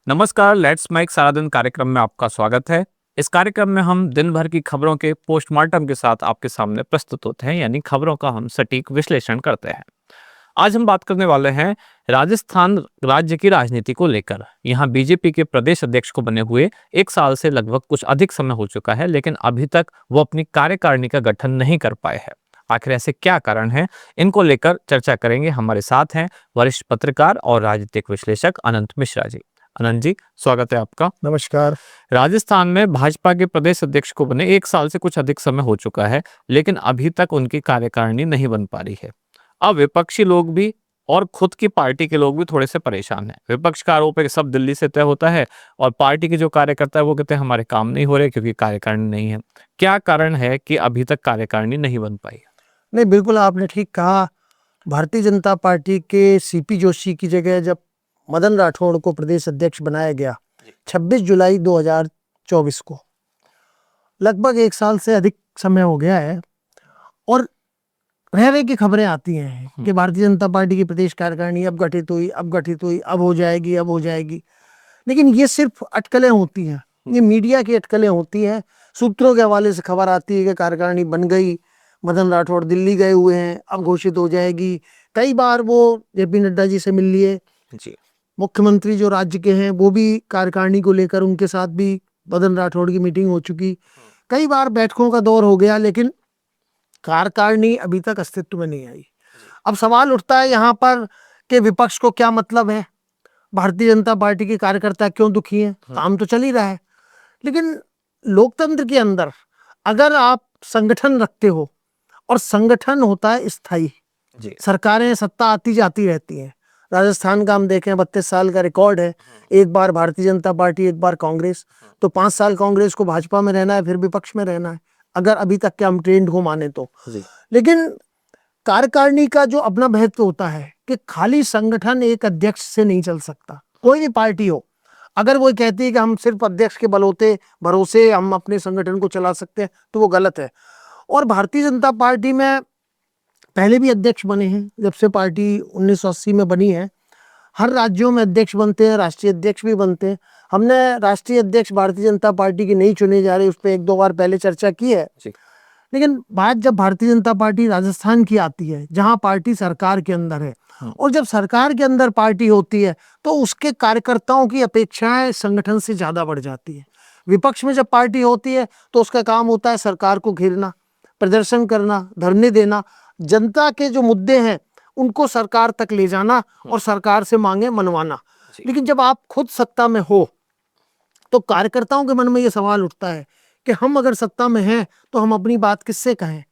नमस्कार, let's make सारा दिन कार्यक्रम में आपका स्वागत है। इस कार्यक्रम में हम दिन भर की खबरों के पोस्टमार्टम के साथ आपके सामने प्रस्तुत होते हैं, यानी खबरों का हम सटीक विश्लेषण करते हैं। आज हम बात करने वाले हैं राजस्थान राज्य की राजनीति को लेकर। यहाँ बीजेपी के प्रदेश अध्यक्ष को बने हुए 1 साल से लगभग कुछ अधिक समय हो चुका है, लेकिन अभी तक वो अपनी कार्यकारिणी का गठन नहीं कर पाए हैं। आखिर ऐसे क्या कारण हैं, इनको लेकर चर्चा करेंगे। हमारे साथ हैं वरिष्ठ पत्रकार और राजनीतिक विश्लेषक अनंत मिश्रा जी। अनंत जी, स्वागत है आपका। नमस्कार। राजस्थान में भाजपा के प्रदेश अध्यक्ष को बने 1 साल से कुछ अधिक समय हो चुका है, लेकिन अभी तक उनकी कार्यकारिणी नहीं बन पा रही है। अब विपक्षी लोग भी और खुद की पार्टी के लोग भी थोड़े से परेशान हैं। विपक्ष का आरोप है कि सब दिल्ली से तय होता है, और पार्टी के जो कार्यकर्ता है वो कहते हैं हमारे काम नहीं हो रहे क्योंकि कार्यकारिणी नहीं है। क्या कारण है कि अभी तक कार्यकारिणी नहीं बन पाई? नहीं, बिल्कुल आपने ठीक कहा। भारतीय जनता पार्टी के सीपी जोशी की जगह जब मदन राठौड़ को प्रदेश अध्यक्ष बनाया गया 26 जुलाई 2024 को, लगभग 1 साल से अधिक समय हो गया है, और रह रहे की खबरें आती हैं कि भारतीय जनता पार्टी की प्रदेश कार्यकारिणी अब गठित हुई, अब हो जाएगी। लेकिन ये सिर्फ अटकलें होती हैं, ये मीडिया की अटकलें होती हैं। सूत्रों के हवाले से खबर आती है कि कार्यकारिणी बन गई, मदन राठौड़ दिल्ली गए हुए हैं, अब घोषित हो जाएगी। कई बार वो जेपी नड्डा जी से मिल लिए जी। मुख्यमंत्री जो राज्य के हैं, वो भी कार्यकारिणी को लेकर उनके साथ भी मदन राठौड़ की मीटिंग हो चुकी। कई बार बैठकों का दौर हो गया, लेकिन कार्यकारिणी अभी तक अस्तित्व में नहीं आई। अब सवाल उठता है यहाँ पर कि विपक्ष को क्या मतलब है, भारतीय जनता पार्टी के कार्यकर्ता क्यों दुखी हैं? काम तो चल ही रहा है। लेकिन लोकतंत्र के अंदर अगर आप संगठन रखते हो, और संगठन होता है स्थायी, सरकारें सत्ता आती जाती रहती हैं। राजस्थान का हम देखें, 32 साल का रिकॉर्ड है, एक बार भारतीय जनता पार्टी, एक बार कांग्रेस। तो 5 साल कांग्रेस को भाजपा में रहना है, फिर विपक्ष में रहना है, अगर अभी तक के हम ट्रेंड को माने तो। लेकिन कार्यकारिणी का जो अपना महत्व होता है कि खाली संगठन एक अध्यक्ष से नहीं चल सकता। कोई भी पार्टी हो, अगर वो कहती है कि हम सिर्फ अध्यक्ष के भरोसे हम अपने संगठन को चला सकते हैं, तो वो गलत है। और भारतीय जनता पार्टी में पहले भी अध्यक्ष बने हैं, जब से पार्टी 1980 में बनी है। हर राज्यों में अध्यक्ष बनते हैं, राष्ट्रीय अध्यक्ष भी बनते हैं। हमने राष्ट्रीय अध्यक्ष भारतीय जनता पार्टी के नहीं चुने जा रहे, उस पर 1-2 बार पहले चर्चा की है। लेकिन बात जब भारतीय जनता पार्टी राजस्थान की आती है, जहां पार्टी सरकार के अंदर है, और जब सरकार के अंदर पार्टी होती है, तो उसके कार्यकर्ताओं की अपेक्षाएं संगठन से ज्यादा बढ़ जाती है। विपक्ष में जब पार्टी होती है, तो उसका काम होता है सरकार को घेरना, प्रदर्शन करना, धरने देना, जनता के जो मुद्दे हैं उनको सरकार तक ले जाना और सरकार से मांगे मनवाना। लेकिन जब आप खुद सत्ता में हो, तो कार्यकर्ताओं के मन में ये सवाल उठता है कि हम अगर सत्ता में हैं, तो हम अपनी बात किससे कहें?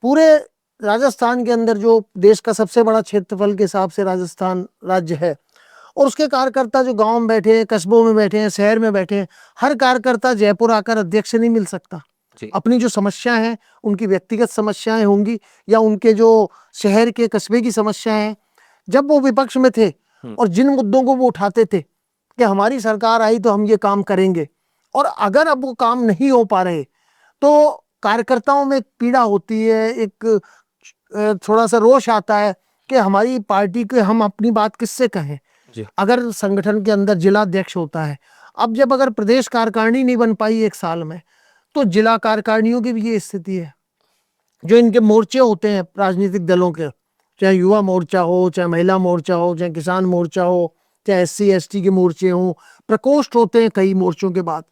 पूरे राजस्थान के अंदर, जो देश का सबसे बड़ा क्षेत्रफल के हिसाब से राजस्थान राज्य है, और उसके कार्यकर्ता जो गांव में बैठे हैं, कस्बों में बैठे हैं, शहर में बैठे हैं, हर कार्यकर्ता जयपुर आकर अध्यक्ष से नहीं मिल सकता। अपनी जो समस्या है, उनकी व्यक्तिगत समस्याएं होंगी, या उनके जो शहर के कस्बे की समस्याएं हैं, जब वो विपक्ष में थे और जिन मुद्दों को वो उठाते थे कि हमारी सरकार आई तो हम ये काम करेंगे, और अगर अब वो काम नहीं हो पा रहे, तो कार्यकर्ताओं में एक पीड़ा होती है, एक थोड़ा सा रोष आता है कि हमारी पार्टी के हम अपनी बात किससे कहें। अगर संगठन के अंदर जिला अध्यक्ष होता है, अब जब अगर प्रदेश कार्यकारिणी नहीं बन पाई 1 साल में, तो जिला कार्यकारिणियों की भी ये स्थिति है। जो इनके मोर्चे होते हैं राजनीतिक दलों के, चाहे युवा मोर्चा हो, चाहे महिला मोर्चा हो, चाहे किसान मोर्चा हो, चाहे SC ST के मोर्चे हों, प्रकोष्ठ होते हैं कई मोर्चों के बाद।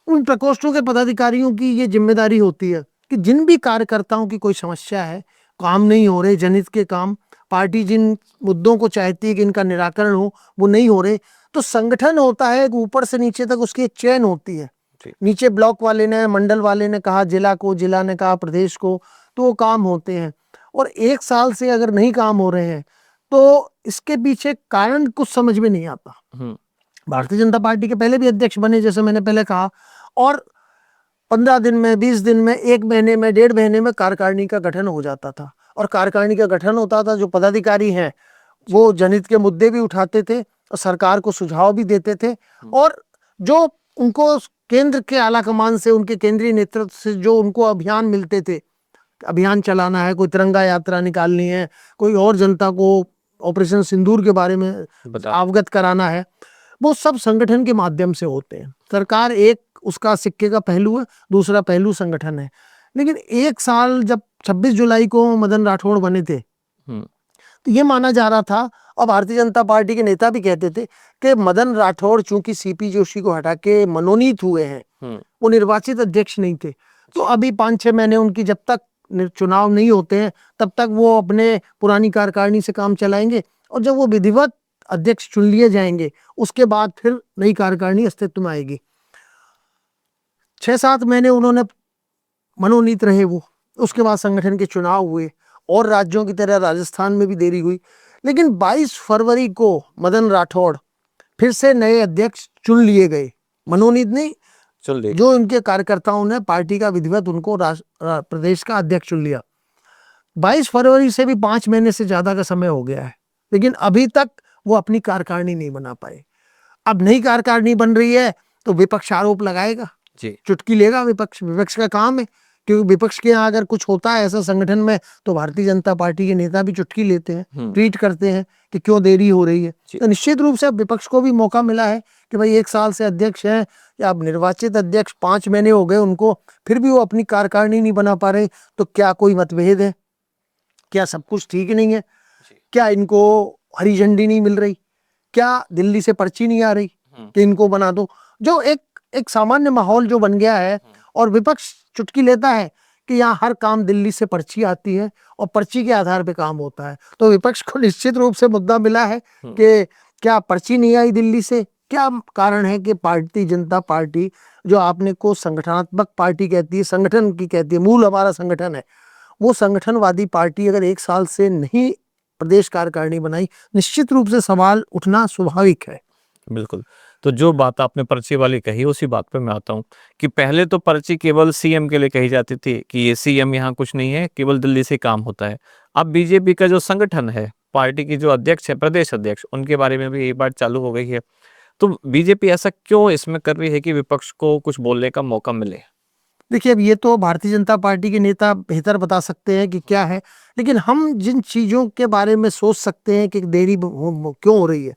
उन प्रकोष्ठों के पदाधिकारियों की ये जिम्मेदारी होती है कि जिन भी कार्यकर्ताओं की कोई समस्या है, काम नहीं हो रहे, जनहित के काम, पार्टी जिन मुद्दों को चाहती है कि इनका निराकरण हो, वो नहीं हो रहे, तो संगठन होता है, ऊपर से नीचे तक उसकी एक चेन होती है। नीचे ब्लॉक वाले ने, मंडल वाले ने कहा जिला को, जिला ने कहा प्रदेश को, तो वो काम होते हैं। और 1 साल से अगर नहीं काम हो रहे हैं, तो इसके पीछे कारण कुछ समझ में नहीं आता। भारतीय जनता पार्टी के पहले भी अध्यक्ष बने, जैसे मैंने पहले कहा, और 15 दिन में, 20 दिन में, 1 महीने में, 1.5 महीने में कार्यकारिणी का गठन हो जाता था। और कार्यकारिणी का गठन होता था, जो पदाधिकारी हैं वो जनहित के मुद्दे भी उठाते थे और सरकार को सुझाव भी देते थे, और जो उनको केंद्र के आला कमान से, उनके केंद्रीय नेतृत्व से जो उनको अभियान मिलते थे, अभियान चलाना है, कोई तिरंगा यात्रा निकालनी है, कोई और जनता को ऑपरेशन सिंदूर के बारे में अवगत कराना है, वो सब संगठन के माध्यम से होते हैं। सरकार एक उसका सिक्के का पहलू है, दूसरा पहलू संगठन है। लेकिन एक साल जब 26 जुलाई को मदन राठौड़ बने थे, तो ये माना जा रहा था और भारतीय जनता पार्टी के नेता भी कहते थे कि मदन राठौड़ चूंकि सीपी जोशी को हटा के मनोनीत हुए हैं, वो निर्वाचित अध्यक्ष नहीं थे, तो अभी 5-6 महीने उनकी जब तक चुनाव नहीं होते हैं तब तक वो अपने पुरानी कार्यकारिणी से काम चलाएंगे, और जब वो विधिवत अध्यक्ष चुन लिए जाएंगे उसके बाद फिर नई कार्यकारिणी अस्तित्व में आएगी। 6-7 महीने उन्होंने मनोनीत रहे वो, उसके बाद संगठन के चुनाव हुए और राज्यों की तरह राजस्थान में भी देरी हुई, लेकिन 22 फरवरी को मदन राठौड़ फिर से नए अध्यक्ष चुन लिए गए, मनोनीत नहीं, चुन लिए, जो उनके कार्यकर्ताओं ने पार्टी का विधिवत उनको प्रदेश का अध्यक्ष चुन लिया। 22 फरवरी से भी 5 महीने से ज्यादा का समय हो गया है, लेकिन अभी तक वो अपनी कार्यकारिणी नहीं बना पाए। अब नई कार्यकारिणी बन रही है तो विपक्ष आरोप लगाएगा जी, चुटकी लेगा, विपक्ष का काम है, क्योंकि विपक्ष के यहाँ अगर कुछ होता है ऐसा संगठन में तो भारतीय जनता पार्टी के नेता भी चुटकी लेते हैं, ट्वीट करते हैं कि क्यों देरी हो रही है। तो निश्चित रूप से अब विपक्ष को भी मौका मिला है कि भाई 1 साल से अध्यक्ष हैं या अब निर्वाचित अध्यक्ष 5 महीने हो गए उनको, फिर भी वो अपनी कार्यकारिणी नहीं बना पा रहे, तो क्या कोई मतभेद है, क्या सब कुछ ठीक नहीं है, क्या इनको हरी झंडी नहीं मिल रही, क्या दिल्ली से पर्ची नहीं आ रही कि इनको बना दो। जो एक सामान्य माहौल जो बन गया है, और विपक्ष चुटकी लेता है कि यहाँ हर काम दिल्ली से पर्ची आती है और पर्ची के आधार पे काम होता है, तो विपक्ष को निश्चित रूप से मुद्दा मिला है कि क्या पर्ची नहीं आई दिल्ली से, क्या कारण है कि भारतीय जनता पार्टी जो आपने को संगठनात्मक पार्टी कहती है, संगठन की कहती है, मूल हमारा संगठन है, वो संगठनवादी पार्टी अगर 1 साल से नहीं प्रदेश कार्यकारिणी बनाई, निश्चित रूप से सवाल उठना स्वाभाविक है। बिल्कुल। तो जो बात आपने पर्ची वाली कही उसी बात पे मैं आता हूँ कि पहले तो पर्ची केवल सीएम के लिए कही जाती थी कि ये सीएम यहाँ कुछ नहीं है, केवल दिल्ली से काम होता है। अब बीजेपी का जो संगठन है, पार्टी की जो अध्यक्ष है, प्रदेश अध्यक्ष, उनके बारे में भी ये बात चालू हो गई है। तो बीजेपी ऐसा क्यों इसमें कर रही है कि विपक्ष को कुछ बोलने का मौका मिले? देखिए, अब ये तो भारतीय जनता पार्टी के नेता बेहतर बता सकते हैं कि क्या है, लेकिन हम जिन चीजों के बारे में सोच सकते हैं कि देरी क्यों हो रही है,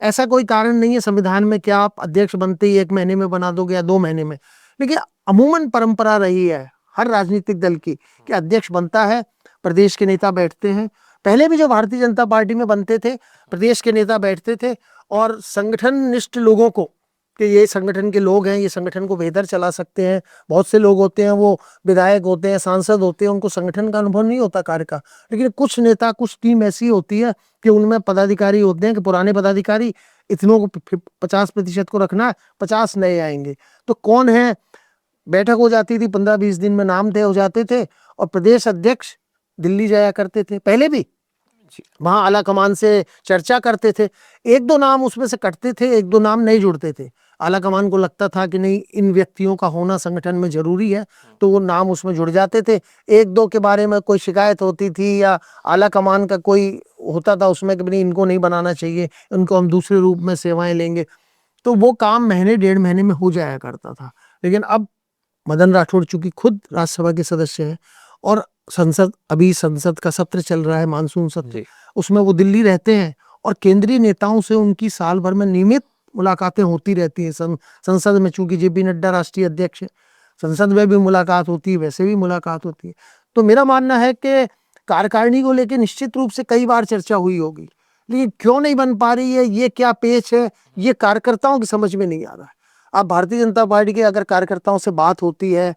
ऐसा कोई कारण नहीं है संविधान में कि आप अध्यक्ष बनते ही 1 महीने में बना दोगे या 2 महीने में। लेकिन अमूमन परंपरा रही है हर राजनीतिक दल की कि अध्यक्ष बनता है, प्रदेश के नेता बैठते हैं। पहले भी जो भारतीय जनता पार्टी में बनते थे, प्रदेश के नेता बैठते थे और संगठन निष्ठ लोगों को कि ये संगठन के लोग हैं, ये संगठन को बेहतर चला सकते हैं। बहुत से लोग होते हैं, वो विधायक होते हैं, सांसद होते हैं, उनको संगठन का अनुभव नहीं होता कार्य का, लेकिन कुछ नेता, कुछ टीम ऐसी होती है कि उनमें पदाधिकारी होते हैं कि पुराने पदाधिकारी, इतनों को 50% को रखना है, 50 नए आएंगे। तो कौन है, बैठक हो जाती थी, 15-20 दिन में नाम तय हो जाते थे और प्रदेश अध्यक्ष दिल्ली जाया करते थे। पहले भी वहां आला कमान से चर्चा करते थे, 1-2 नाम उसमें से कटते थे, 1-2 नाम नहीं जुड़ते थे। आला कमान को लगता था कि नहीं, इन व्यक्तियों का होना संगठन में जरूरी है, तो वो नाम उसमें जुड़ जाते थे। 1-2 के बारे में कोई शिकायत होती थी या आला कमान का कोई होता था उसमें कि नहीं, इनको नहीं बनाना चाहिए, इनको हम दूसरे रूप में सेवाएं लेंगे, तो वो काम महीने 1.5 महीने में हो जाया करता था। लेकिन अब मदन राठौड़ चूंकि खुद राज्यसभा के सदस्य हैं और संसद का सत्र चल रहा है, मानसून सत्र, उसमें वो दिल्ली रहते हैं और केंद्रीय नेताओं से उनकी साल भर में नियमित मुलाकातें होती रहती हैं। संसद में चूंकि जेपी नड्डा राष्ट्रीय अध्यक्ष है, संसद में भी मुलाकात होती है, वैसे भी मुलाकात होती है। तो मेरा मानना है कि कार्यकारिणी को लेकर निश्चित रूप से कई बार चर्चा हुई होगी, लेकिन क्यों नहीं बन पा रही है, ये क्या पेच है, ये कार्यकर्ताओं की समझ में नहीं आ रहा है। अब भारतीय जनता पार्टी के अगर कार्यकर्ताओं से बात होती है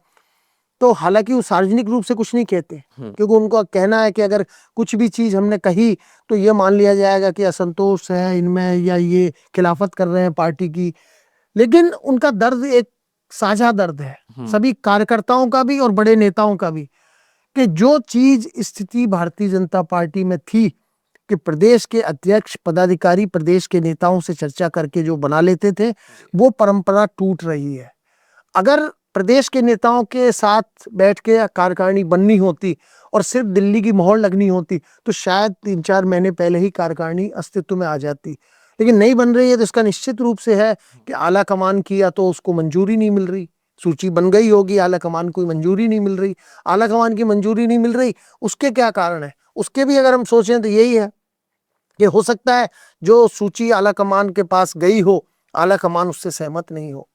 तो हालांकि वो सार्वजनिक रूप से कुछ नहीं कहते, क्योंकि उनको कहना है कि अगर कुछ भी चीज हमने कही तो ये मान लिया जाएगा कि असंतोष है इनमें या ये खिलाफत कर रहे हैं पार्टी की। लेकिन उनका दर्द एक साझा दर्द है, सभी कार्यकर्ताओं का भी और बड़े नेताओं का भी, कि जो चीज स्थिति भारतीय जनता पार्टी में थी कि प्रदेश के अध्यक्ष पदाधिकारी प्रदेश के नेताओं से चर्चा करके जो बना लेते थे, वो परंपरा टूट रही है। अगर प्रदेश के नेताओं के साथ बैठ के कार्यकारिणी बननी होती और सिर्फ दिल्ली की मोहर लगनी होती तो शायद 3-4 महीने पहले ही कार्यकारिणी अस्तित्व में आ जाती, लेकिन नहीं बन रही है। तो इसका निश्चित रूप से है कि आला कमान की या तो उसको मंजूरी नहीं मिल रही, सूची बन गई होगी, आला कमान को मंजूरी नहीं मिल रही। आला कमान की मंजूरी नहीं मिल रही, उसके क्या कारण है, उसके भी अगर हम सोचें तो यही है कि हो सकता है जो सूची आला कमान के पास गई हो आला कमान उससे सहमत नहीं हो।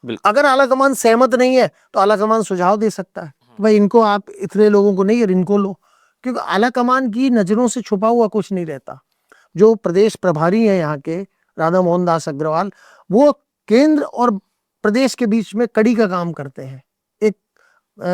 बिल्कुल। अगर आला कमान सहमत नहीं है तो आला कमान सुझाव दे सकता है, भाई इनको आप इतने लोगों को नहीं और इनको लो, क्योंकि आला कमान की नजरों से छुपा हुआ कुछ नहीं रहता। जो प्रदेश प्रभारी है यहाँ के राधा मोहन दास अग्रवाल, वो केंद्र और प्रदेश के बीच में कड़ी का काम करते हैं, एक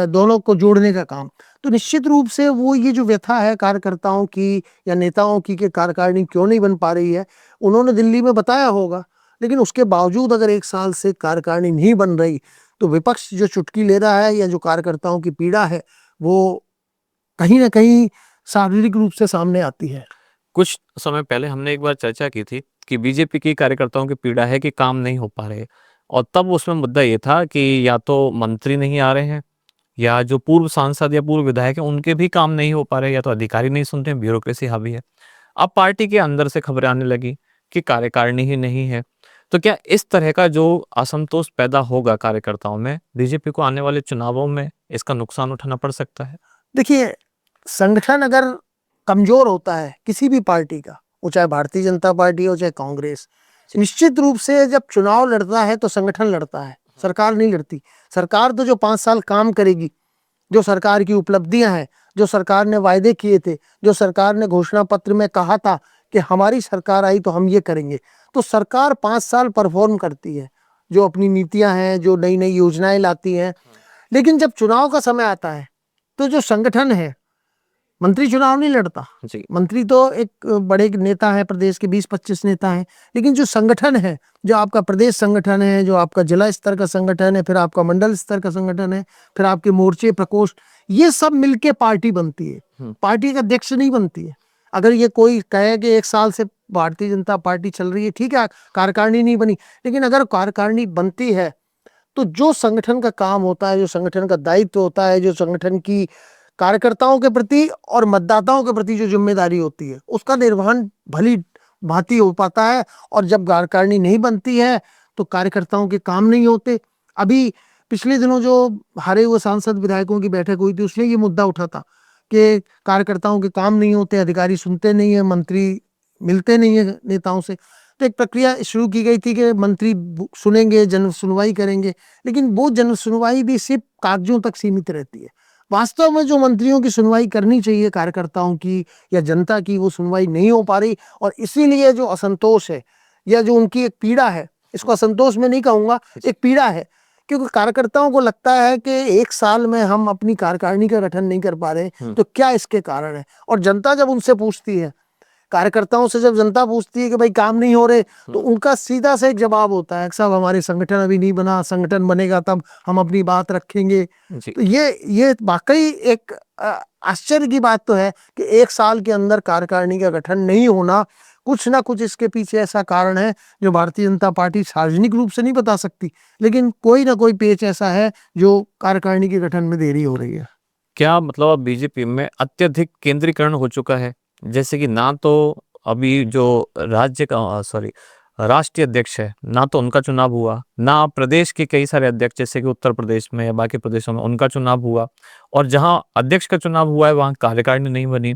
दोनों को जोड़ने का काम। तो निश्चित रूप से वो ये जो व्यथा है कार्यकर्ताओं की या नेताओं की कि कार्यकारिणी क्यों नहीं बन पा रही है, उन्होंने दिल्ली में बताया होगा। लेकिन उसके बावजूद अगर 1 साल से कार्यकारिणी नहीं बन रही तो विपक्ष जो चुटकी ले रहा है या जो कार्यकर्ताओं की पीड़ा है वो कहीं ना कहीं शारीरिक रूप से सामने आती है। कुछ समय पहले हमने एक बार चर्चा की थी कि बीजेपी की कार्यकर्ताओं की पीड़ा है कि काम नहीं हो पा रहे, और तब उसमें मुद्दा ये था कि या तो मंत्री नहीं आ रहे हैं, या जो पूर्व सांसद या पूर्व विधायक हैं उनके भी काम नहीं हो पा रहे, या तो अधिकारी नहीं सुनते हैं, ब्यूरोक्रेसी हावी है। अब पार्टी के अंदर से खबरें आने लगी कि कार्यकारिणी ही नहीं है। तो क्या इस तरह का जो असंतोष पैदा होगा कार्यकर्ताओं में, बीजेपी को आने वाले चुनावों में इसका नुकसान उठाना पड़ सकता है? देखिए, संगठन अगर कमजोर होता है किसी भी पार्टी का, वो चाहे भारतीय जनता पार्टी हो चाहे कांग्रेस, निश्चित रूप से जब चुनाव लड़ता है तो संगठन लड़ता है, सरकार नहीं लड़ती। सरकार तो जो 5 साल काम करेगी, जो सरकार की उपलब्धियां हैं, जो सरकार ने वायदे किए थे, जो सरकार ने घोषणा पत्र में कहा था कि हमारी सरकार आई तो हम ये करेंगे, तो सरकार 5 साल परफॉर्म करती है, जो अपनी नीतियां हैं, जो नई नई योजनाएं लाती हैं। लेकिन जब चुनाव का समय आता है तो जो संगठन है, मंत्री चुनाव नहीं लड़ता, जी। मंत्री तो एक बड़े नेता है, प्रदेश के 20-25 नेता हैं, लेकिन जो संगठन है, जो आपका प्रदेश संगठन है, जो आपका जिला स्तर का संगठन है, फिर आपका मंडल स्तर का संगठन है, फिर आपके मोर्चे प्रकोष्ठ, ये सब मिलके पार्टी बनती है, पार्टी का अध्यक्ष नहीं बनती है। अगर ये कोई कहे कि 1 साल से भारतीय जनता पार्टी चल रही है, ठीक है, कार्यकारिणी नहीं बनी, लेकिन अगर कार्यकारिणी बनती है तो जो संगठन का काम होता है, जो संगठन का दायित्व होता है, जो संगठन की कार्यकर्ताओं के प्रति और मतदाताओं के प्रति जो जिम्मेदारी होती है, उसका निर्वहन भली भांति हो पाता है। और जब कार्यकारिणी नहीं बनती है तो कार्यकर्ताओं के काम नहीं होते। अभी पिछले दिनों जो हारे हुए सांसद विधायकों की बैठक हुई थी, उसने ये मुद्दा उठा था कि कार्यकर्ताओं के काम नहीं होते, अधिकारी सुनते नहीं है, मंत्री मिलते नहीं है नेताओं से। तो एक प्रक्रिया शुरू की गई थी कि मंत्री सुनेंगे, जन सुनवाई करेंगे, लेकिन वो जन सुनवाई भी सिर्फ कागजों तक सीमित रहती है। वास्तव में जो मंत्रियों की सुनवाई करनी चाहिए कार्यकर्ताओं की या जनता की, वो सुनवाई नहीं हो पा रही। और इसीलिए जो असंतोष है या जो उनकी एक पीड़ा है, इसको असंतोष में नहीं कहूंगा, एक पीड़ा है, क्योंकि कार्यकर्ताओं को लगता है कि 1 साल में हम अपनी कार्यकारिणी का गठन नहीं कर पा रहे, तो क्या इसके कारण है। और जनता जब उनसे पूछती है, कार्यकर्ताओं से जब जनता पूछती है कि भाई काम नहीं हो रहे, तो उनका सीधा से एक जवाब होता है, साहब हमारे संगठन अभी नहीं बना, संगठन बनेगा तब हम अपनी बात रखेंगे। तो ये वाकई एक आश्चर्य की बात तो है कि 1 साल के अंदर कार्यकारिणी का गठन नहीं होना, कुछ ना कुछ इसके पीछे ऐसा कारण है जो भारतीय जनता पार्टी सार्वजनिक रूप से नहीं बता सकती, लेकिन कोई ना कोई पेच ऐसा है जो कार्यकारिणी के गठन में देरी हो रही है। क्या मतलब अब बीजेपी में अत्यधिक केंद्रीकरण हो चुका है? जैसे कि ना तो अभी जो राष्ट्रीय अध्यक्ष है, ना तो उनका चुनाव हुआ, ना प्रदेश के कई सारे अध्यक्ष जैसे कि उत्तर प्रदेश में या बाकी प्रदेशों में उनका चुनाव हुआ, और जहां अध्यक्ष का चुनाव हुआ है वहां कार्यकारिणी नहीं बनी।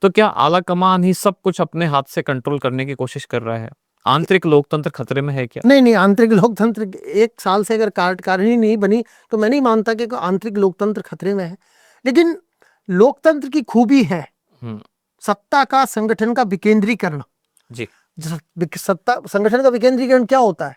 तो क्या आला कमान ही सब कुछ अपने हाथ से कंट्रोल करने की कोशिश कर रहा है? आंतरिक लोकतंत्र खतरे में है क्या? नहीं, आंतरिक लोकतंत्र 1 साल से अगर कार्यकारिणी नहीं बनी तो मैं नहीं मानता कि आंतरिक लोकतंत्र खतरे में है। लेकिन लोकतंत्र की खूबी है सत्ता का, संगठन का विकेंद्रीकरण। जी। सत्ता संगठन का विकेंद्रीकरण क्या होता है?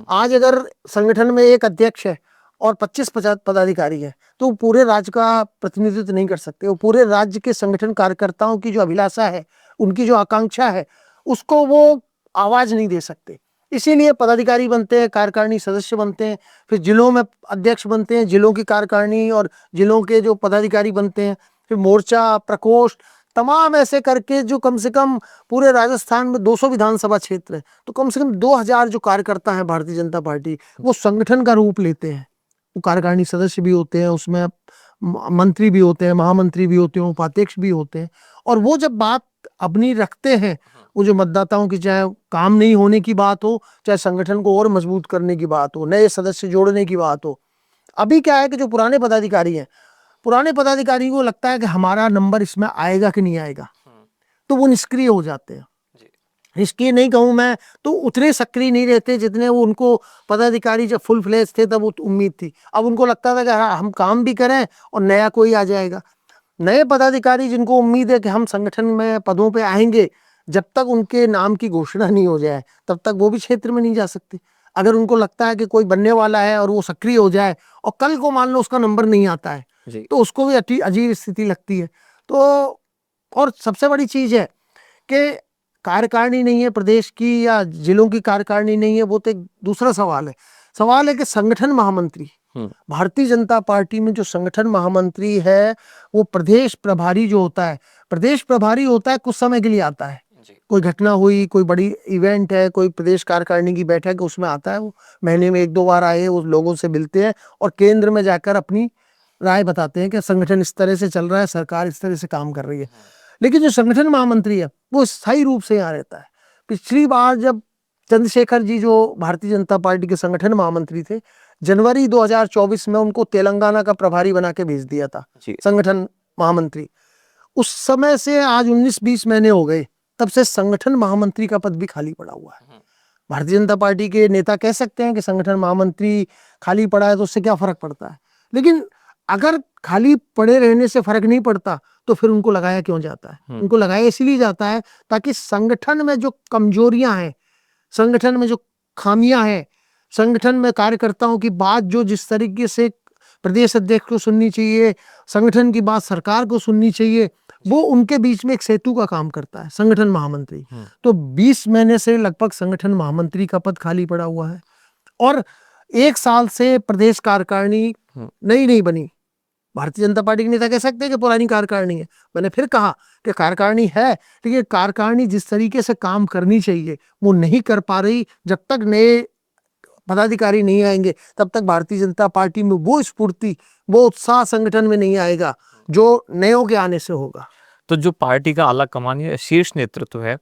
आज अगर संगठन में एक अध्यक्ष है और 25 पदाधिकारी है तो वो पूरे राज्य का प्रतिनिधित्व नहीं कर सकते। वो पूरे राज्य के संगठन कार्यकर्ताओं की जो अभिलाषा है, उनकी जो आकांक्षा है, उसको वो आवाज नहीं दे सकते। इसीलिए पदाधिकारी बनते हैं, कार्यकारिणी सदस्य बनते हैं, फिर जिलों में अध्यक्ष बनते हैं, जिलों की कार्यकारिणी और जिलों के जो पदाधिकारी बनते हैं, फिर मोर्चा, प्रकोष्ठ, तमाम ऐसे करके जो कम से कम पूरे राजस्थान में 200 विधानसभा क्षेत्र है, तो कम से कम 2000 जो कार्यकर्ता हैं भारतीय जनता पार्टी, वो संगठन का रूप लेते हैं। वो कार्यकारिणी सदस्य भी होते हैं, उसमें मंत्री भी होते हैं, महामंत्री भी होते हैं, उपाध्यक्ष भी होते हैं। और वो जब बात अपनी रखते हैं, वो जो मतदाताओं की, चाहे काम नहीं होने की बात हो, चाहे संगठन को और मजबूत करने की बात हो, नए सदस्य जोड़ने की बात हो। अभी क्या है कि जो पुराने पदाधिकारी हैं, पुराने पदाधिकारी को लगता है कि हमारा नंबर इसमें आएगा कि नहीं आएगा, तो वो निष्क्रिय हो जाते हैं। इसकी नहीं कहूँ मैं, तो उतने सक्रिय नहीं रहते जितने वो उनको पदाधिकारी जब फुल फ्लेज थे तब वो उम्मीद थी। अब उनको लगता था कि हाँ, हम काम भी करें और नया कोई आ जाएगा। नए पदाधिकारी जिनको उम्मीद है कि हम संगठन में पदों पे आएंगे, जब तक उनके नाम की घोषणा नहीं हो जाए तब तक वो भी क्षेत्र में नहीं जा सकते। अगर उनको लगता है कि कोई बनने वाला है और वो सक्रिय हो जाए और कल को मान लो उसका नंबर नहीं आता है, जी। तो उसको भी अजीब स्थिति लगती है। तो और सबसे बड़ी चीज है कि कार्यकारिणी नहीं है प्रदेश की या जिलों की कार्यकारिणी नहीं है, वो तो एक दूसरा सवाल है। सवाल है कि संगठन महामंत्री, भारतीय जनता पार्टी में जो संगठन महामंत्री है वो प्रदेश प्रभारी जो होता है, प्रदेश प्रभारी होता है कुछ समय के लिए आता है। कोई घटना हुई, कोई बड़ी इवेंट है, कोई प्रदेश कार्यकारिणी की बैठक है, उसमें आता है। वो महीने में 1-2 बार आए, उस लोगों से मिलते हैं और केंद्र में जाकर अपनी राय बताते हैं कि संगठन इस तरह से चल रहा है, सरकार इस तरह से काम कर रही है। लेकिन जो संगठन महामंत्री है वो स्थायी रूप से यहाँ रहता है। पिछली बार जब चंद्रशेखर जी जो भारतीय जनता पार्टी के संगठन महामंत्री थे, जनवरी 2024 में उनको तेलंगाना का प्रभारी बना के भेज दिया था संगठन महामंत्री। उस समय से आज 19-20 महीने हो गए, तब से संगठन महामंत्री का पद भी खाली पड़ा हुआ है। भारतीय जनता पार्टी के नेता कह सकते हैं कि संगठन महामंत्री खाली पड़ा है तो उससे क्या फर्क पड़ता है, लेकिन अगर खाली पड़े रहने से फर्क नहीं पड़ता तो फिर उनको लगाया क्यों जाता है? उनको लगाया इसलिए जाता है ताकि संगठन में जो कमजोरियां हैं, संगठन में जो खामियां हैं, संगठन में कार्यकर्ताओं की बात जो जिस तरीके से प्रदेश अध्यक्ष को सुननी चाहिए, संगठन की बात सरकार को सुननी चाहिए, वो उनके बीच में एक सेतु का काम करता है संगठन महामंत्री। तो 20 महीने से लगभग संगठन महामंत्री का पद खाली पड़ा हुआ है और 1 साल से प्रदेश कार्यकारिणी नई नहीं बनी। भारतीय जनता पार्टी के नेता कह सकते हैं कि पुरानी कार्यकारिणी है। मैंने फिर कहा कि कार्यकारिणी है, लेकिन कार्यकारिणी जिस तरीके से काम करनी चाहिए वो नहीं कर पा रही। जब तक नए पदाधिकारी नहीं आएंगे तब तक भारतीय जनता पार्टी में वो स्फूर्ति, वो उत्साह संगठन में नहीं आएगा जो नयों के आने से होगा। तो जो पार्टी का आला कमान या शीर्ष नेतृत्व है,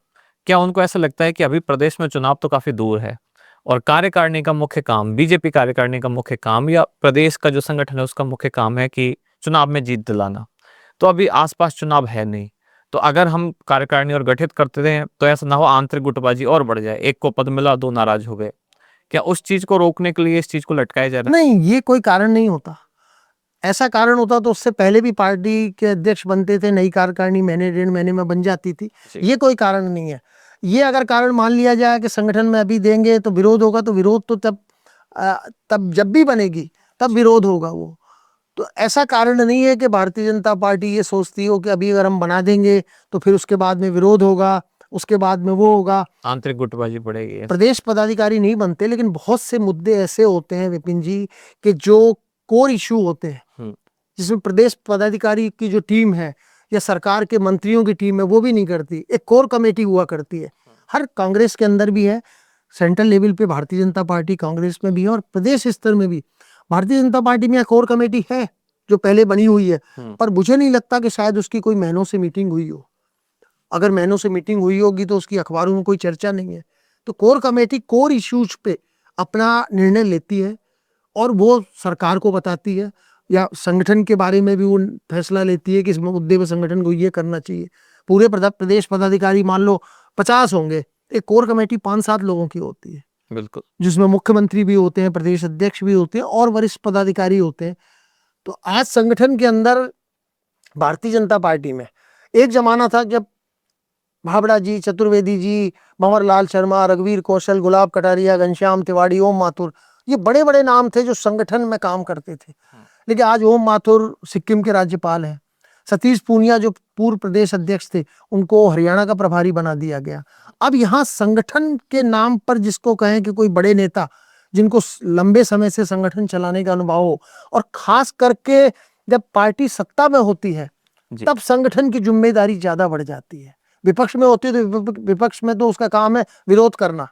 क्या उनको ऐसा लगता है कि अभी प्रदेश में चुनाव तो काफी दूर है और कार्यकारिणी का मुख्य काम, बीजेपी कार्यकारिणी का मुख्य काम या प्रदेश का जो संगठन है उसका मुख्य काम है कि चुनाव में जीत दिलाना, तो अभी आसपास चुनाव है नहीं, तो अगर हम कार्यकारिणी और गठित करते हैं तो ऐसा ना हो आंतरिक गुटबाजी और बढ़ जाए, एक को पद मिला, 2 नाराज हो गए, क्या उस चीज को रोकने के लिए इस चीज को लटकाया जा रहा है? नहीं, ये कोई कारण नहीं होता। ऐसा कारण होता तो उससे पहले भी पार्टी के अध्यक्ष बनते थे, नई कार्यकारिणी महीने 1.5 महीने में बन जाती थी। ये कोई कारण नहीं है। ये अगर कारण मान लिया जाए कि संगठन में अभी देंगे तो विरोध होगा, तो विरोध तो तब जब भी बनेगी तब विरोध होगा। वो तो ऐसा कारण नहीं है कि भारतीय जनता पार्टी ये सोचती हो कि अभी अगर हम बना देंगे तो फिर उसके बाद में विरोध होगा, उसके बाद में वो होगा, आंतरिक गुटबाजी बढ़ेगी। प्रदेश पदाधिकारी नहीं बनते। लेकिन बहुत से मुद्दे ऐसे होते हैं विपिन जी कि जो कोर इशू होते हैं, जिसमें प्रदेश पदाधिकारी की जो टीम है या सरकार के मंत्रियों की टीम है वो भी नहीं करती। एक कोर कमेटी हुआ करती है, हर कांग्रेस के अंदर भी है, सेंट्रल लेवल पे भारतीय जनता पार्टी कांग्रेस में भी है और प्रदेश स्तर में भी भारतीय जनता पार्टी में कोर कमेटी है जो पहले बनी हुई है। पर मुझे नहीं लगता कि शायद उसकी कोई महीनों से मीटिंग हुई हो। अगर महीनों से मीटिंग हुई होगी तो उसकी अखबारों में कोई चर्चा नहीं है। तो कोर कमेटी कोर इश्यूज पे अपना निर्णय लेती है और वो सरकार को बताती है या संगठन के बारे में भी वो फैसला लेती है कि इस मुद्दे पे संगठन को ये करना चाहिए। पूरे प्रदेश पदाधिकारी मान लो 50 होंगे, एक कोर कमेटी 5-7 लोगों की होती है, बिल्कुल, जिसमें मुख्यमंत्री भी होते हैं, प्रदेश अध्यक्ष भी होते हैं और वरिष्ठ पदाधिकारी होते हैं। तो आज संगठन के अंदर भारतीय जनता पार्टी में एक जमाना था जब भाबड़ा जी, चतुर्वेदी जी, भंवर लाल शर्मा, रघुवीर कौशल, गुलाब कटारिया, घनश्याम तिवारी, ओम माथुर, ये बड़े बड़े नाम थे जो संगठन में काम करते थे। लेकिन आज ओम माथुर सिक्किम के राज्यपाल हैं, सतीश पूनिया जो पूर्व प्रदेश अध्यक्ष थे उनको हरियाणा का प्रभारी बना दिया गया। अब यहाँ संगठन के नाम पर जिसको कहें कि कोई बड़े नेता जिनको लंबे समय से संगठन चलाने का अनुभव हो, और खास करके जब पार्टी सत्ता में होती है तब संगठन की जिम्मेदारी ज्यादा बढ़ जाती है। विपक्ष में होती है तो विपक्ष में तो उसका काम है विरोध करना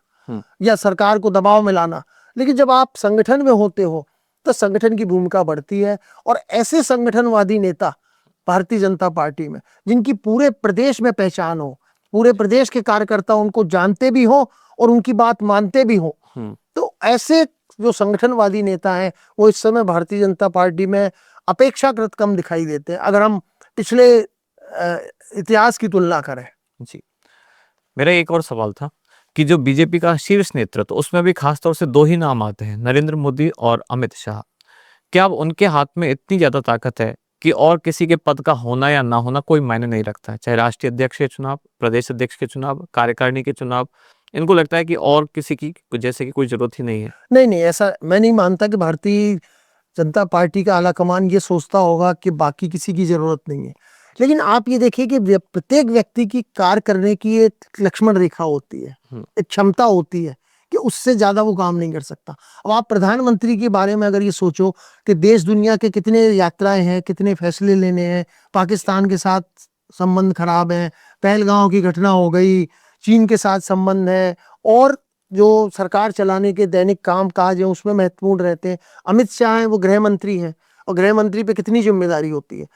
या सरकार को दबाव में लाना, लेकिन जब आप संगठन में होते हो तो संगठन की भूमिका बढ़ती है। और ऐसे संगठनवादी नेता भारतीय जनता पार्टी में जिनकी पूरे प्रदेश में पहचान हो, पूरे प्रदेश के कार्यकर्ता उनको जानते भी हो और उनकी बात मानते भी हो, तो ऐसे जो संगठनवादी नेता हैं वो इस समय भारतीय जनता पार्टी में अपेक्षाकृत कम दिखाई देते हैं अगर हम पिछले इतिहास की तुलना करें। जी, मेरा एक और सवाल था कि जो बीजेपी का शीर्ष नेतृत्व, उसमें भी खास तौर से 2 ही नाम आते हैं, नरेंद्र मोदी और अमित शाह। क्या अब उनके हाथ में इतनी ज़्यादा ताकत है कि और किसी के पद का होना या ना होना कोई मायने नहीं रखता है? चाहे राष्ट्रीय अध्यक्ष के चुनाव, प्रदेश अध्यक्ष के चुनाव, कार्यकारिणी के चुनाव, इनको लगता है कि और किसी की जैसे कि कोई ज़रूरत ही नहीं है। नहीं, नहीं, ऐसा मैं नहीं मानता कि भारतीय जनता पार्टी का आलाकमान ये सोचता होगा कि बाकी किसी की ज़रूरत नहीं है। लेकिन आप ये देखिए कि प्रत्येक व्यक्ति की कार्य करने की एक लक्ष्मण रेखा होती है, एक क्षमता होती है कि उससे ज़्यादा वो काम नहीं कर सकता। अब आप प्रधानमंत्री के बारे में अगर ये सोचो कि देश दुनिया के कितने यात्राएं हैं, कितने फैसले लेने हैं, पाकिस्तान के साथ संबंध खराब हैं, पहलगांव की घटना हो गई, चीन के साथ संबंध है, और जो सरकार चलाने के दैनिक काम काज है उसमें महत्वपूर्ण रहते हैं। अमित शाह हैं, वो गृह मंत्री हैं, और गृह मंत्री पे कितनी जिम्मेदारी होती है।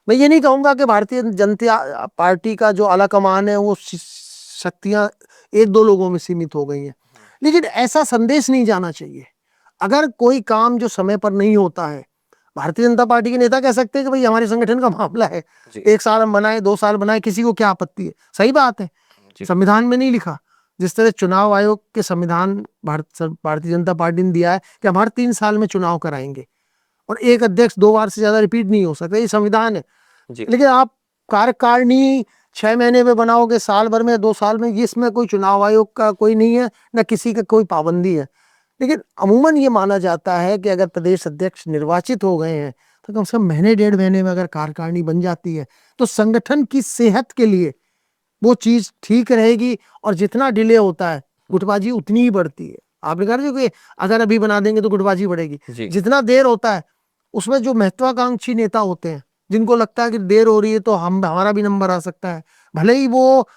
मैं ये नहीं कहूँगा कि भारतीय जनता पार्टी का जो आलाकमान है वो शक्तियाँ 1-2 लोगों में सीमित हो गई हैं, लेकिन ऐसा संदेश नहीं जाना चाहिए। अगर कोई काम जो समय पर नहीं होता है, भारतीय जनता पार्टी के नेता कह सकते हैं कि भाई हमारे संगठन का मामला है, 1 साल हम बनाए, 2 साल बनाए, किसी को क्या आपत्ति है? सही बात है, संविधान में नहीं लिखा। जिस तरह चुनाव आयोग के संविधान भारतीय जनता पार्टी ने दिया है कि हमारे 3 साल में चुनाव कराएंगे और एक अध्यक्ष 2 बार से ज्यादा रिपीट नहीं हो सकता, ये संविधान है। लेकिन आप कार्यकारिणी 6 महीने में बनाओगे, साल भर में, 2 साल में, इसमें कोई चुनाव आयोग का कोई नहीं है, न किसी का कोई पाबंदी है। लेकिन अमूमन ये माना जाता है कि अगर प्रदेश अध्यक्ष निर्वाचित हो गए हैं तो कम से कम महीने 1.5 महीने में अगर कार्यकारिणी बन जाती है तो संगठन की सेहत के लिए वो चीज ठीक रहेगी, और जितना डिले होता है गुटबाजी उतनी ही बढ़ती है। आपने कहा कि अगर अभी बना देंगे तो गुटबाजी बढ़ेगी, जितना देर होता है उसमें जो महत्वाकांक्षी नेता होते हैं, जिनको लगता है कि देर हो रही है तो हमारा भी नंबर आ सकता है, भले ही वो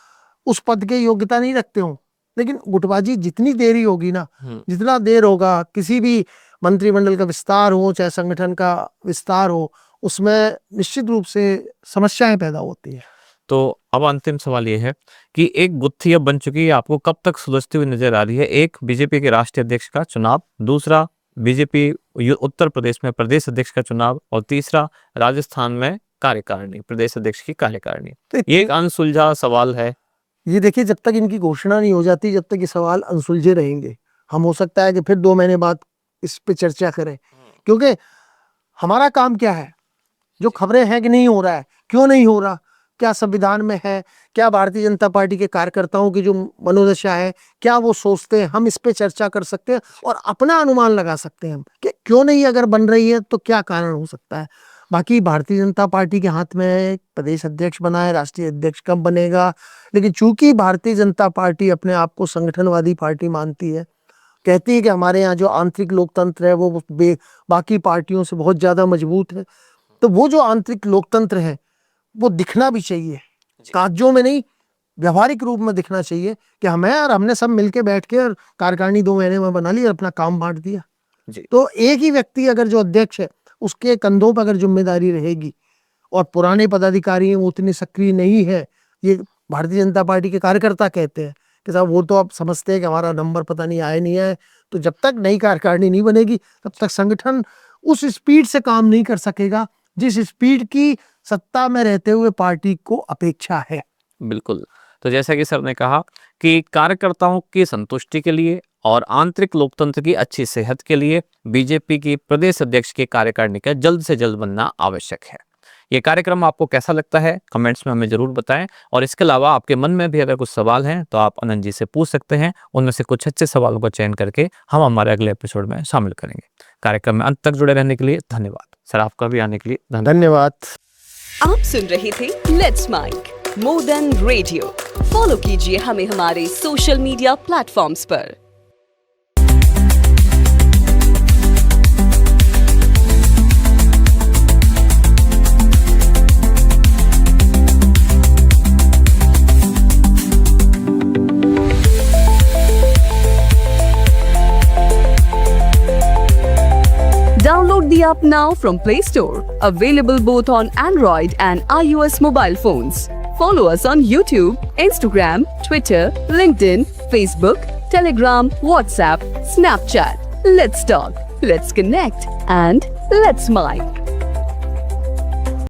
उस पद के योग्यता नहीं रखते हो, लेकिन गुटबाजी जितनी देरी होगी ना, जितना देर होगा, किसी भी मंत्रिमंडल का विस्तार हो चाहे संगठन का विस्तार हो, उसमें निश्चित रूप से समस्याएं पैदा होती है। तो अब अंतिम सवाल ये है कि एक गुत्थी अब बन चुकी है, आपको कब तक सुलझती हुई नजर आ रही है? एक बीजेपी के राष्ट्रीय अध्यक्ष का चुनाव, दूसरा बीजेपी उत्तर प्रदेश में प्रदेश अध्यक्ष का चुनाव, और तीसरा राजस्थान में कार्यकारिणी, प्रदेश अध्यक्ष की कार्यकारिणी। ये एक अनसुलझा सवाल है। ये देखिए, जब तक इनकी घोषणा नहीं हो जाती, जब तक ये सवाल अनसुलझे रहेंगे। हम हो सकता है कि फिर 2 महीने बाद इस पे चर्चा करें, क्योंकि हमारा काम क्या है, जो खबरें हैं कि नहीं हो रहा है, क्यों नहीं हो रहा, क्या संविधान में है, क्या भारतीय जनता पार्टी के कार्यकर्ताओं की जो मनोदशा है, क्या वो सोचते हैं, हम इस पे चर्चा कर सकते हैं और अपना अनुमान लगा सकते हैं कि क्यों नहीं अगर बन रही है तो क्या कारण हो सकता है। बाकी भारतीय जनता पार्टी के हाथ में है, प्रदेश अध्यक्ष बना है, राष्ट्रीय अध्यक्ष कब बनेगा। लेकिन चूंकि भारतीय जनता पार्टी अपने आप को संगठनवादी पार्टी मानती है, कहती है कि हमारे यहाँ जो आंतरिक लोकतंत्र है वो बाकी पार्टियों से बहुत ज्यादा मजबूत है, तो वो जो आंतरिक लोकतंत्र है वो दिखना भी चाहिए, कागजों में नहीं, व्यवहारिक रूप में दिखना चाहिए कि हमें और हमने सब मिलके बैठ के और कार्यकारिणी 2 महीने में बना ली और अपना काम बांट दिया। तो एक ही व्यक्ति अगर जो अध्यक्ष है उसके कंधों पर अगर जिम्मेदारी रहेगी, और पुराने पदाधिकारी हैं वो उतने सक्रिय नहीं है, ये भारतीय जनता पार्टी के कार्यकर्ता कहते हैं कि साहब वो तो आप समझते हैं कि हमारा नंबर पता नहीं आया नहीं है, तो जब तक नई कार्यकारिणी नहीं बनेगी तब तक संगठन उस स्पीड से काम नहीं कर सकेगा जिस स्पीड की सत्ता में रहते हुए पार्टी को अपेक्षा है। बिल्कुल। तो जैसा कि सर ने कहा कि कार्यकर्ताओं की संतुष्टि के लिए और आंतरिक लोकतंत्र की अच्छी सेहत के लिए बीजेपी की प्रदेश अध्यक्ष की कार्यकारिणी का जल्द से जल्द बनना आवश्यक है। ये कार्यक्रम आपको कैसा लगता है कमेंट्स में हमें जरूर बताएं, और इसके अलावा आपके मन में भी अगर कुछ सवाल हैं तो आप अनंत जी से पूछ सकते हैं, उनमें से कुछ अच्छे सवालों का चयन करके हम हमारे अगले एपिसोड में शामिल करेंगे। कार्यक्रम में अंत तक जुड़े रहने के लिए धन्यवाद सर, आपका भी आने के लिए धन्यवाद। आप सुन रहे थे let's mic more than radio. Follow कीजिए हमें हमारे सोशल मीडिया प्लेटफॉर्म्स पर। Download the app now from Play Store. Available both on Android and iOS mobile phones. Follow us on YouTube, Instagram, Twitter, LinkedIn, Facebook, Telegram, WhatsApp, Snapchat. Let's talk, let's connect, and let's smile.